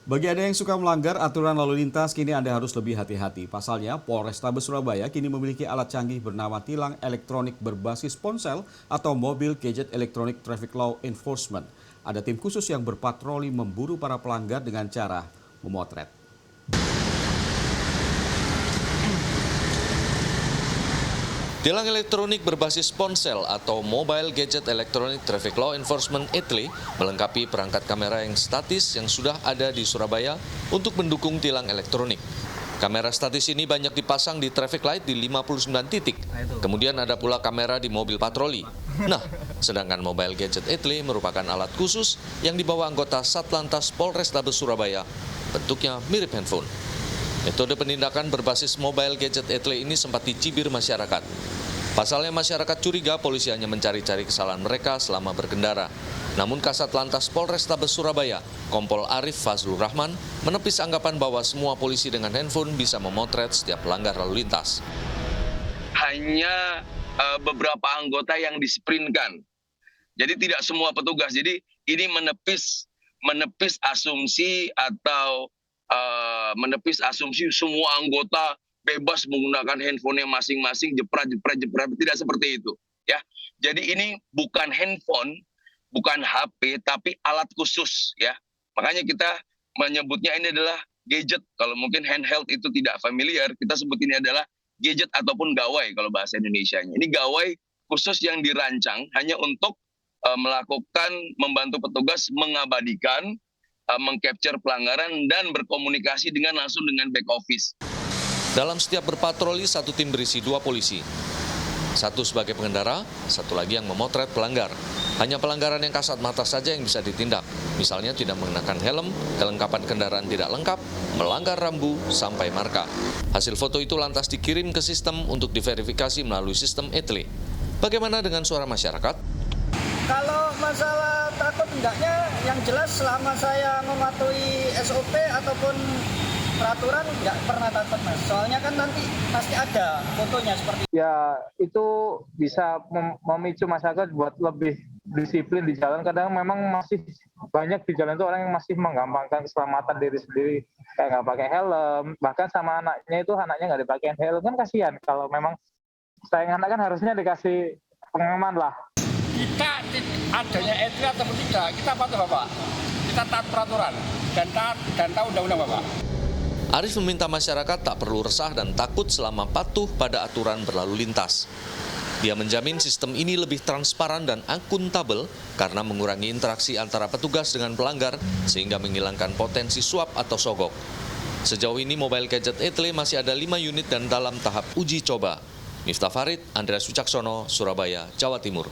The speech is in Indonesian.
Bagi Anda yang suka melanggar aturan lalu lintas, kini Anda harus lebih hati-hati. Pasalnya, Polrestabes Surabaya kini memiliki alat canggih bernama tilang elektronik berbasis ponsel atau mobil gadget elektronik traffic law enforcement. Ada tim khusus yang berpatroli memburu para pelanggar dengan cara memotret. Tilang elektronik berbasis ponsel atau Mobile Gadget Electronic Traffic Law Enforcement (ETLE) melengkapi perangkat kamera yang statis yang sudah ada di Surabaya untuk mendukung tilang elektronik. Kamera statis ini banyak dipasang di traffic light di 59 titik. Kemudian ada pula kamera di mobil patroli. Nah, sedangkan Mobile Gadget ETLE merupakan alat khusus yang dibawa anggota Satlantas Polrestabes Surabaya. Bentuknya mirip handphone. Metode penindakan berbasis Mobile Gadget ETLE ini sempat dicibir masyarakat. Pasalnya masyarakat curiga polisi hanya mencari-cari kesalahan mereka selama berkendara. Namun Kasat Lantas Polrestabes Surabaya, Kompol Arif Fazlur Rahman, menepis anggapan bahwa semua polisi dengan handphone bisa memotret setiap pelanggar lalu lintas. Hanya beberapa anggota yang disprintkan. Jadi tidak semua petugas. Jadi ini menepis asumsi atau menepis asumsi semua anggota bebas menggunakan handphonenya masing-masing, jepret, tidak seperti itu. Ya, jadi ini bukan handphone, bukan HP, tapi alat khusus. Ya, makanya kita menyebutnya ini adalah gadget. Kalau mungkin handheld itu tidak familiar, kita sebut ini adalah gadget ataupun gawai kalau bahasa Indonesianya. Ini gawai khusus yang dirancang hanya untuk melakukan, membantu petugas mengabadikan, mengcapture pelanggaran dan berkomunikasi langsung dengan back office. Dalam setiap berpatroli, satu tim berisi 2 polisi. Satu sebagai pengendara, satu lagi yang memotret pelanggar. Hanya pelanggaran yang kasat mata saja yang bisa ditindak. Misalnya tidak mengenakan helm, kelengkapan kendaraan tidak lengkap, melanggar rambu, sampai marka. Hasil foto itu lantas dikirim ke sistem untuk diverifikasi melalui sistem ETLE. Bagaimana dengan suara masyarakat? Kalau masalah takut enggaknya, yang jelas selama saya mematuhi SOP ataupun peraturan enggak pernah takut, Mas. Soalnya kan nanti pasti ada fotonya seperti itu. Ya, itu bisa memicu masyarakat buat lebih disiplin di jalan. Kadang memang masih banyak di jalan itu orang yang masih menggampangkan keselamatan diri sendiri, kayak nggak pakai helm, bahkan sama anaknya nggak dipakein helm, kan kasihan. Kalau memang sayang anak kan harusnya dikasih pengaman lah. Kita adanya ETLE ataupun tidak, kita patuh Bapak. Kita taat peraturan dan tahu undang-undang Bapak. Arif meminta masyarakat tak perlu resah dan takut selama patuh pada aturan berlalu lintas. Dia menjamin sistem ini lebih transparan dan akuntabel karena mengurangi interaksi antara petugas dengan pelanggar sehingga menghilangkan potensi suap atau sogok. Sejauh ini Mobile Gadget ETLE masih ada 5 unit dan dalam tahap uji coba. Miftah Farid, Andreas Wicaksono, Surabaya, Jawa Timur.